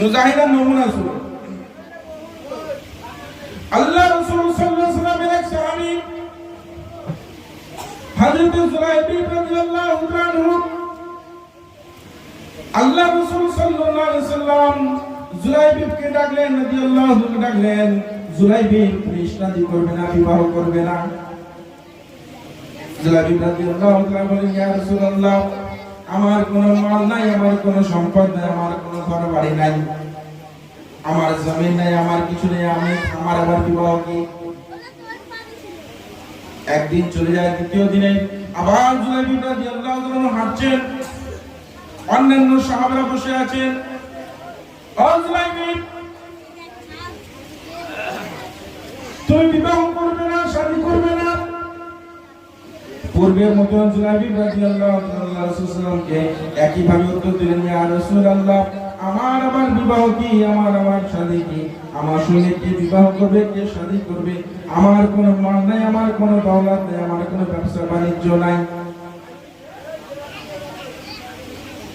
মুজাহিদের নমুনা ছিল। আল্লাহ রাসূল সাল্লাল্লাহু আলাইহি ওয়াসাল্লামের এক সাহাবী হযরত জুলাইবিব রাদিয়াল্লাহু আনহু, আল্লাহ রাসূল সাল্লাল্লাহু আলাইহি ওয়াসাল্লাম জুলাইবিবকে ডাকলেন, রাদিয়াল্লাহু আনহু ডাকলেন, জুলাইবিব তুমি শাদী করবে না, বিবাহ করবে না? জুলাইবিব রাদিয়াল্লাহু আনহু বলেন, ইয়া রাসূলুল্লাহ, আমার কোনো মাল নাই, আমার কোনো সম্পদ নাই, আমার কোনো ঘর বাড়ি নাই, আমার জমি নাই, আমার কিছু নেই, আমার আবার বিবাহ কি? একদিন চলে যায়, দ্বিতীয় দিনে আবার জুলাইবিব রাদিয়াল্লাহু আনহু হাঁটছেন, অন্যান্য সাহাবারা বসে আছেন। ও জুলাইবিব, তুমি বিবাহ করবে না, শাদী করবে না? পূর্বের মতো জুলাইবিব রাদিয়াল্লাহু তাআলা রাসূলকে একই ভাবে উত্তর দিলেন, ইয়া রাসূলুল্লাহ, আমার আবার বিবাহ কি, আমার আবার শাদী কি? আমার সঙ্গে কে বিবাহ করবে, কে শাদী করবে? আমার কোনো মাল নাই, আমার কোনো দৌলত নাই, আমার কোনো ব্যবসা বাণিজ্য নাই।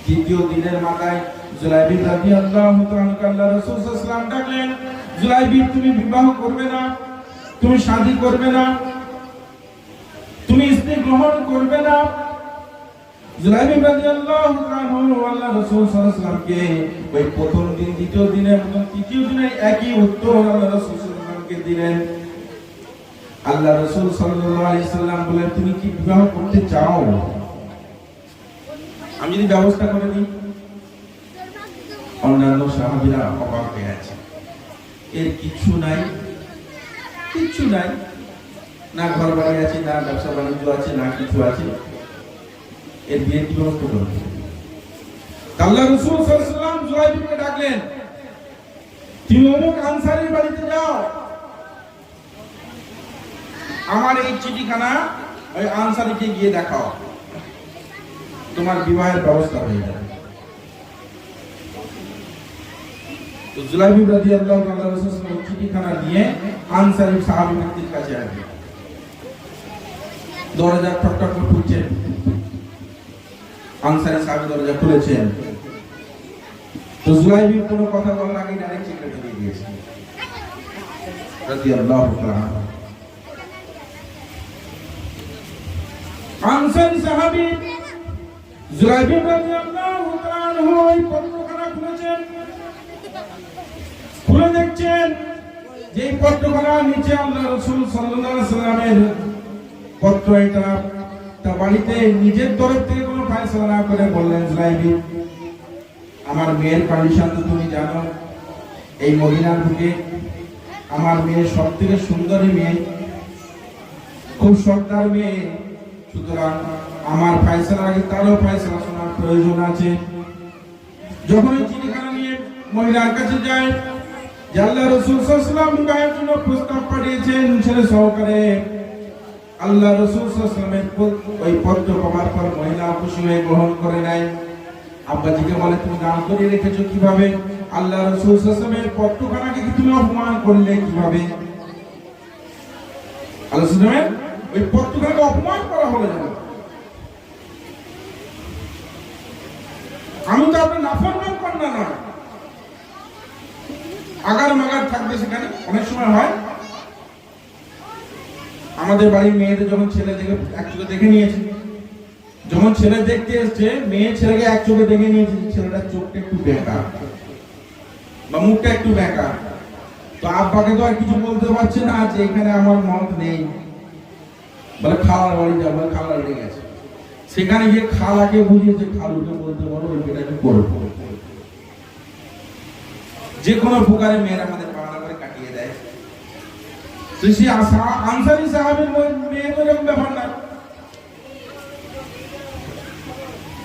দ্বিতীয় দিনের মাথায় জুলাইবিব রাদিয়াল্লাহু তাআলা আল্লাহ রাসূল সাল্লাল্লাহু আলাইহি ওয়াসাল্লাম ডাকলেন, জুলাইবিব তুমি বিবাহ করবে না, তুমি শাদী করবে না, তুমি স্ত্রী গ্রহণ করবে না? জুলাইবিব রাদিয়াল্লাহু আনহু আল্লাহ রাসূল সাল্লাল্লাহু আলাইহি ওয়াসাল্লামকে ওই প্রথম দিন, দ্বিতীয় দিনের মতো তৃতীয় দিনে একই উত্তর আল্লাহ রাসূল সাল্লাল্লাহু আলাইহি ওয়াসাল্লামকে দিলেন। আল্লাহ রাসূল সাল্লাল্লাহু আলাইহি ওয়াসাল্লাম বলেন, তুমি কি বিবাহ করতে চাও? আমি যদি ব্যবস্থা করে দিই? অন্যান্য সাহাবীরা অবাক হয়ে আছে, এর কিছু নাই, কিছু নাই, না ঘর বাড়ি আছে, না ব্যবসা বাণিজ্য আছে, না কিছু আছে, এর বিয়ের কি ব্যবস্থা করবে? আল্লাহ রাসূল সাল্লাল্লাহু আলাইহি ওয়াসাল্লাম জুলাইবিবকে ডাকলেন, তুমি অমুক আনসারীর বাড়িতে যাও, আমার এই চিঠিখানা ওই আনসারীকে গিয়ে দেখাও, তোমার বিবাহের ব্যবস্থা হয়ে যাবে। তো জুলাইবিব রাদিয়াল্লাহু তাআলা রাসূলের চিঠিখানা নিয়ে আনসারী সাহাবী ব্যক্তির কাছে আসলেন। দরজা ঠক ঠক করে খুলছেন, আনসারী সাহাবী দরজা খুলেছেন। তো জুলাইবিব কোনো কথা বলার আগে ডাইরেক্ট চিঠিটা দিয়ে দিয়েছেন রাদিয়াল্লাহু তাআলা। আনসারী সাহাবী জুলাইবিব রাদিয়াল্লাহু তাআলা ওই পত্রখানা খুলেছেন, খুলে দেখছেন যে পত্রখানার নিচে আল্লাহ রাসূল সাল্লাল্লাহু আলাইহি ওয়াসাল্লামের পত্র। এটা তার বাড়িতে নিজের তরফ থেকে কোনো ফয়সালা না করে বললেন, জুলাইবিব, আমার মেয়ের কন্ডিশন তো তুমি জানো, এই মদিনার বুকে আমার মেয়ে সবথেকে সুন্দরী মেয়ে, খুব সর্দার মেয়ে, সুতরাং আমার ফয়সালার আগে তারও ফয়সালা শোনার প্রয়োজন আছে। যখন এই চিঠিখানা নিয়ে মহিলার কাছে যায়, যে আল্লাহ রাসূল সাল্লাল্লাহু আলাইহি ওয়াসাল্লাম বিবাহের জন্য প্রস্তাব পাঠিয়েছেন ছেলে সহকারে, আল্লাহ রাসূল সাল্লাল্লাহু আলাইহি ওয়াসাল্লামের ওই পত্র পাওয়ার পর মহিলা খুশি হয়ে গ্রহণ করে নেয়। আব্বাজিকে বলে, তুমি দান করে রেখেছো কিভাবে? আল্লাহ রাসূল সাল্লাল্লাহু আলাইহি ওয়াসাল্লামের পত্রখানাকে কি তুমি অপমান করলে কিভাবে? আল্লাহ রাসূলের ওই পত্রখানাকে অপমান করা হলো না, আমি তো আপনার নাফরমান কন্যা না, আগার মাগার থাকবে সেখানে। অনেক সময় হয় আমাদের বাড়ির মেয়েদের যখন ছেলে দেখে এক চোখে দেখে নিয়েছে, যখন ছেলে দেখতে এসছে, মেয়ে ছেলেকে এক চোখে দেখে নিয়েছে, ছেলেটার চোখটা একটু বেঁকা বা মুখটা একটু বেঁকা, তো আব্বাকে তো আর কিছু বলতে পারছে না যে এখানে আমার মত নেই, বলে খালার বাড়ি যাবো, খালার বাড়ি গেছে, সেখানে গিয়ে খালাকে বুঝিয়েছে, খালুকে বলতে পারো এটা একটু করবো। যে কোনো প্রকারে মেয়েরা আমাদের বাংলা করে কাটিয়ে দেয়। তো সেই আনসারী সাহাবীর মেয়ে তো এরকম ব্যাপার না,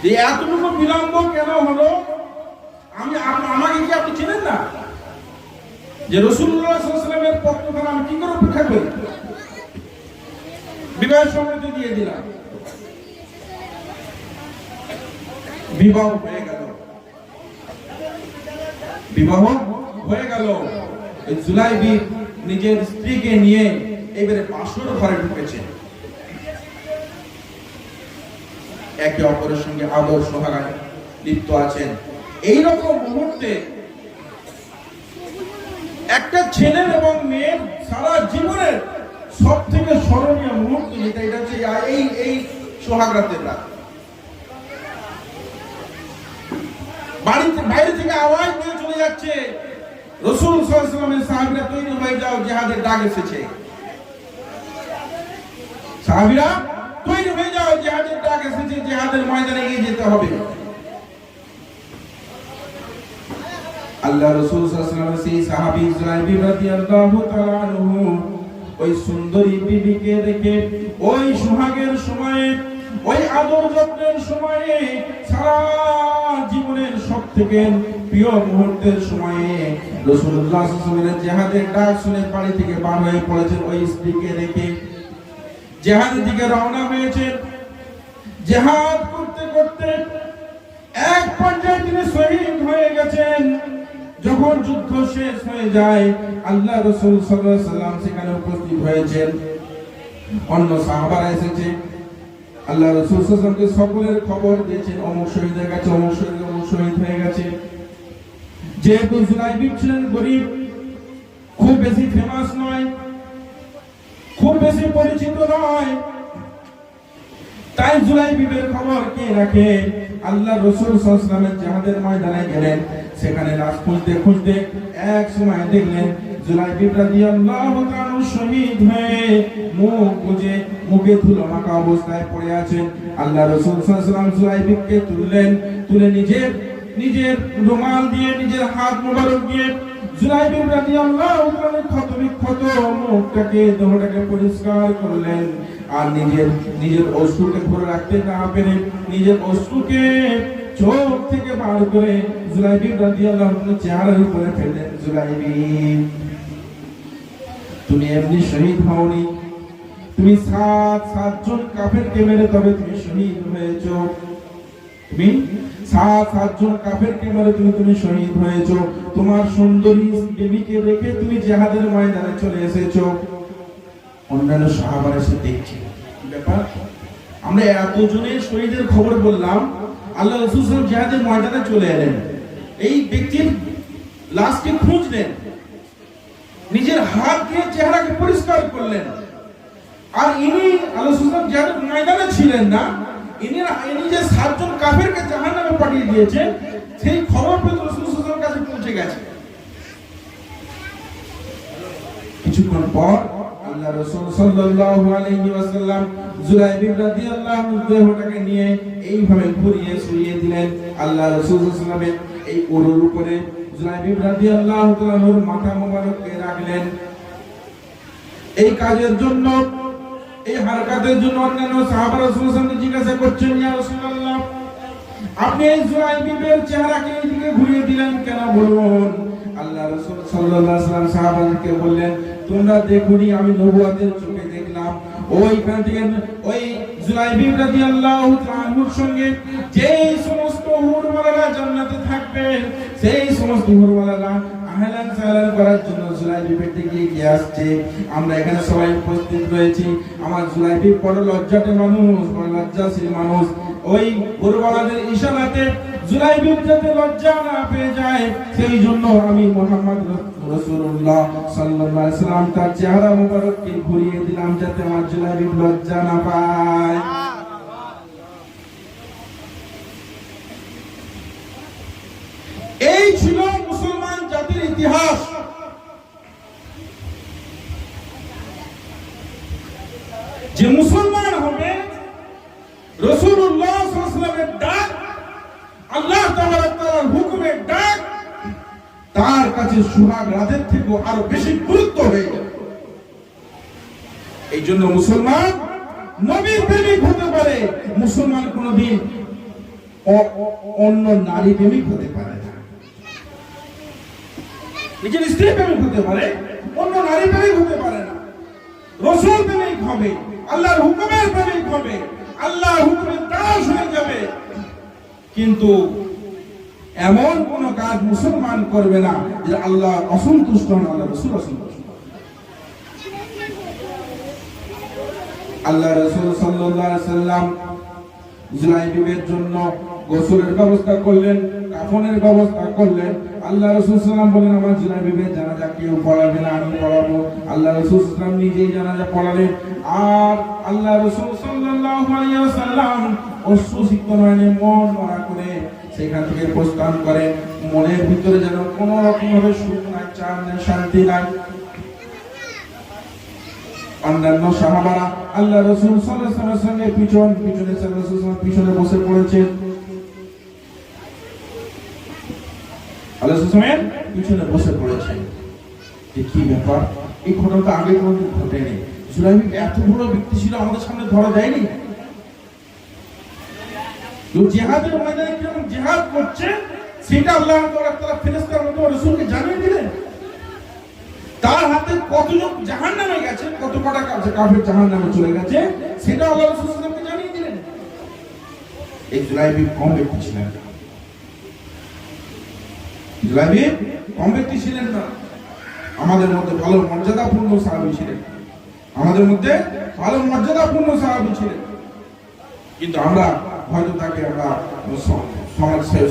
যে এতটুকু বিলম্ব কেন হলো? আমাকে কি আপনি চেনেন না যে রাসূলুল্লাহ সাল্লাল্লাহু আলাইহি ওয়াসাল্লামের পত্রখানা আমি কি করে অপেক্ষা করি? বিবাহের সময় তো দিয়ে দিলাম, বিবাহ হয়ে গেল, বিবাহ হয়ে গেল। জুলাইবিব নিজের স্ত্রীকে নিয়ে এবারে বাসর ঘরে ঢুকেছে, একে অপরের সঙ্গে আদর সোহাগায় লিপ্ত আছেন। এইরকম মুহূর্তে একটা ছেলের এবং মেয়ের সারা জীবনের সব থেকে স্মরণীয় মুহূর্ত যেটা, এটা হচ্ছে এই সোহাগ রাতের রাত। বাড়িতে বাইরে থেকে আওয়াজ নিয়ে চলে যাচ্ছে, রাসূল সাল্লাল্লাহু আলাইহি ওয়াসাল্লামের সাহাবীরা তৈরি হয়ে যাও, জিহাদের ডাক এসেছে। সাহাবীরা তৈরি হয়ে যাও, জিহাদের ডাক এসেছে, জিহাদের ময়দানে গিয়ে যেতে হবে। আল্লাহ রাসূল সাল্লাল্লাহু আলাইহি ওয়াসাল্লাম সেই সাহাবী জুলাইবি রাদিয়াল্লাহু তাআলা আনহু ওই সুন্দরী বিবিকে দেখে ওই সোহাগের সময়ে, ওই আদর যত্নের সময়ে, সারা জীবনের সবথেকে প্রিয় মুহূর্তের সময়ে রাসূলুল্লাহ সাল্লাল্লাহু আলাইহি ওয়াসাল্লামের জিহাদের ডাক শুনে বাড়ি থেকে বার হয়ে পড়েছেন। ওই স্ত্রীকে রেখে জিহাদের দিকে রওনা হয়েছেন। জিহাদ করতে করতে এক পর্যায়ে তিনি শহীদ হয়ে গেছেন। যখন যুদ্ধ শেষ হয়ে যায়, আল্লাহ রাসূল সাল্লাল্লাহু আলাইহি ওয়াসাল্লাম সেখানে উপস্থিত হয়েছেন। অন্য সাহাবারা এসেছে, আল্লাহ রাসূল সাল্লাল্লাহু আলাইহি ওয়াসাল্লামকে সকলের খবর দিয়েছেন, অমুক শহীদ হয়ে গেছে, অমুক শহীদ হয়ে গেছে। যেহেতু জুলাইবি ছিলেন গরীব, খুব বেশি ফেমাস নয়, খুব বেশি পরিচিত নয়, তাই জুলাইবিবের খবর কে রাখে? আল্লাহ রাসূল সাল্লাল্লাহু আলাইহি ওয়াসাল্লামের জিহাদের ময়দানে গেলেন। সেখানে লাশ খুঁজতে খুঁজতে এক সময় দেখলেন জুলাইবি রাদিয়াল্লাহু তাআলা শহীদ হয়ে মুখ বুজে, মুখে ধুলো মাখা অবস্থায় পড়ে আছেন। আল্লাহ রাসূল সাল্লাল্লাহু আলাইহি ওয়াসাল্লাম জুলাইবিকে তুলে নিজের রুমাল দিয়ে, নিজের হাত মোবারক দিয়ে জুলাইবি রাদিয়াল্লাহু তাআলা ক্ষত মুখটাকে, দেহটাকে পরিষ্কার করলেন। আর নিজের অশ্রুকে ধরে রাখতে না পেরে নিজের অশ্রুকে চোখ থেকে বার করে জুলাইবি রাদিয়াল্লাহু তাআলার চেহারার উপরে ফেললেন। জুলাইবি, তুমি এমনি শহীদ হওনি, তুমি সাতজন কাফেরকে মেরে তবে তুমি শহীদ হয়েছো। তুমি সাতজন কাফেরকে মেরে তুমি শহীদ হয়েছো। তোমার সুন্দরী বিবিকে রেখে তুমি জিহাদের ময়দানে চলে এসেছো। অন্যান্য সাহাবারা এসে দেখছে ব্যাপার। আমরা এতজনের শহীদের খবর বললাম, আল্লাহ রাসূল সাল্লাল্লাহু আলাইহি ওয়াসাল্লাম জিহাদের ময়দানে চলে এলেন, এই ব্যক্তির লাশকে খুঁজলেন, নিজের হাত দিয়ে চেহারাকে পরিষ্কার করলেন। আর ইনি আল্লাহ রাসূল সাল্লাল্লাহু আলাইহি ওয়াসাল্লাম জিহাদের ময়দানে ছিলেন না, ইনি যে সাতজন কাফেরকে জাহান্নামে পাঠিয়ে দিয়েছেন, সেই খবর পেয়ে রাসূল সাল্লাল্লাহু আলাইহি ওয়াসাল্লামের কাছে পৌঁছে গেছে। কিছুক্ষণ পর আল্লাহ রাসূল সাল্লাল্লাহু আলাইহি ওয়াসাল্লাম জুলাইবি রাদিয়াল্লাহু দেহটাকে নিয়ে এইভাবে ঘুরিয়ে শুইয়ে দিলেন। আল্লাহ রাসূল সাল্লাল্লাহু আলাইহি ওয়াসাল্লামের এই উরুর উপরে জুলাইবি রাদিয়াল্লাহু তাআলার মাথা মোবারককে রাখলেন। এই কাজের জন্য, এই হারকাতের জন্য অন্যান্য সাহাবা রাসূলের সামনে জিজ্ঞাসা করছেন, ইয়া রাসূলুল্লাহ, আপনি এই জুলাইবিবের চেহারাকে এইদিকে ঘুরিয়ে দিলেন কেন, বলুন। আল্লাহ রাসূল সাল্লাল্লাহু আলাইহি ওয়াসাল্লাম সাহাবাদেরকে বললেন, তোমরা দেখুনি, আমি নবুয়তের চোখে দেখলাম। ওইখান থেকে ওই জুলাইবি রাদিয়াল্লাহু তাআলার সঙ্গে যেই সমস্ত হুরমালারা জান্নাতে থাকবে, সেই সমস্ত হুরমালারা আহলান সাহলান করার জন্য জুলাইবির দিকে এগিয়ে আসছে। আমরা এখানে সবাই উপস্থিত রয়েছি। আমার জুলাইবি বড় লজ্জাতে মানুষ, বড় লজ্জাশীল মানুষ। ওই হুরমালাদের ইশারাতে জুলাইবির যাতে লজ্জা না পেয়ে যায়, সেই জন্য আমি মুহাম্মদ রাসূলুল্লাহ সাল্লাল্লাহু আলাইহি ওয়াসাল্লাম তার চেহারা মোবারককে ঘুরিয়ে দিলাম, যাতে আমার জুলাইবি লজ্জা না পায়। এই ছিল মুসলমান জাতির ইতিহাস। যে মুসলমান হবে, রাসূলুল্লাহ সাল্লাল্লাহু আলাইহি ওয়াসাল্লামের ডাক, আল্লাহ তাআলার হুকুমের ডাক তার কাছে সোহাগ রাতের থেকে আরো বেশি গুরুত্ব হয়ে যাবে। এই জন্য মুসলমান নবীর প্রেমিক হতে পারে, মুসলমান কোনদিন অন্য নারী প্রেমিক হতে পারে না। নিজের স্ত্রী প্রেমিক হতে পারে, অন্য নারী প্রেমিক হতে পারে না। রাসূল প্রেমিক হবে, আল্লাহর হুকুমের প্রেমিক হবে, আল্লাহর হুকুমের দাস হয়ে যাবে। কিন্তু এমন কোন কাজ মুসলমান করবে না যে আল্লাহ অসন্তুষ্ট হন, আল্লাহ রাসূল অসন্তুষ্ট। আল্লাহ রাসূল সাল্লাল্লাহু আলাইহি ওয়াসাল্লাম জুলাইবিবের জন্য গোসলের ব্যবস্থা করলেন, কাফনের ব্যবস্থা করলেন। আল্লাহ রাসূল সাল্লাল্লাহু আলাইহি ওয়াসাল্লাম বলেন, আমার জুলাইবিবের জানাজা কেউ পড়াবে না, আমি পড়াবো। আল্লাহ রাসূল সাল্লাল্লাহু আলাইহি ওয়াসাল্লাম নিজেই জানাজা পড়ালেন। আর আল্লাহ রাসূল সাল্লাল্লাহু আলাইহি ওয়াসাল্লাম অশ্রুসিক্ত নয়নে মন মরা করে সেখান থেকে প্রস্থান করেন। মনের ভিতরে যেন কোনো রকম ভাবে সুখ নাই, চান নাই, শান্তি নাই। অন্যান্য সাহাবারা আল্লাহ রাসূল সাল্লাল্লাহু আলাইহি ওয়াসাল্লামের পিছনে পিছনে বসে পড়েছেন। আল্লাহ রাসূলের পিছনে বসে পড়েছেন। কি ব্যাপার? এই ঘটনাটা আগে কোনোদিন ঘটেনি। জুলাইবি এত বড় ব্যক্তি ছিল, আমাদের সামনে ধরা যায়নি। জিহাদের ময়দানে কিরকম জিহাদ করছে সেটা আল্লাহ তাআলা ফেরেশতার মতো রাসূলকে জানিয়ে দিলেন। তার হাতে কত লোক জাহান্নামে গেছে, কত কটা কাফের জাহান্নামে চলে গেছে, সেটা আল্লাহ রাসূল সাল্লাল্লাহু আলাইহি ওয়াসাল্লামকে জানিয়ে দিলেন। এই জুলাইবি কম ব্যক্তি ছিলেন না। জুলাইবি কম ব্যক্তি ছিলেন না। আমাদের মধ্যে ভালো মর্যাদাপূর্ণ সাহাবী ছিলেন, আমাদের মধ্যে ভালো মর্যাদাপূর্ণ সাহাবী ছিলেন। কিন্তু আমরা হয়তো তাকে আমরা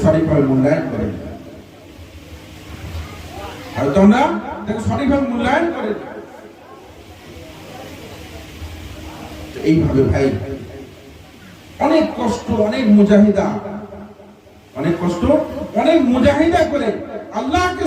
সঠিকভাবে মূল্যায়ন করি, হয়তো আমরা তাকে সঠিকভাবে মূল্যায়ন করি। এইভাবে ভাই অনেক কষ্ট, অনেক মুজাহিদা করে আল্লাহকে